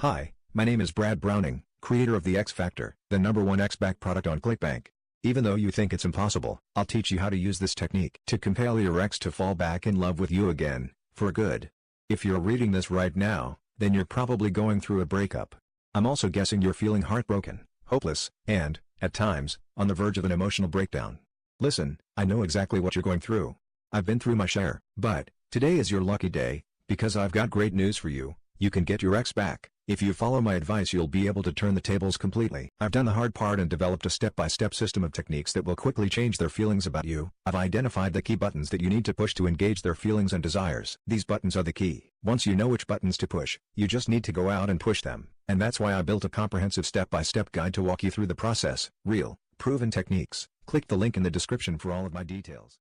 Hi, my name is Brad Browning, creator of the X Factor, the #1 X-Back product on ClickBank. Even though you think it's impossible, I'll teach you how to use this technique to compel your ex to fall back in love with you again, for good. If you're reading this right now, then you're probably going through a breakup. I'm also guessing you're feeling heartbroken, hopeless, and, at times, on the verge of an emotional breakdown. Listen, I know exactly what you're going through. I've been through my share, but today is your lucky day, because I've got great news for you. You can get your ex back. If you follow my advice, you'll be able to turn the tables completely. I've done the hard part and developed a step-by-step system of techniques that will quickly change their feelings about you. I've identified the key buttons that you need to push to engage their feelings and desires. These buttons are the key. Once you know which buttons to push, you just need to go out and push them. And that's why I built a comprehensive step-by-step guide to walk you through the process. Real, proven techniques. Click the link in the description for all of my details.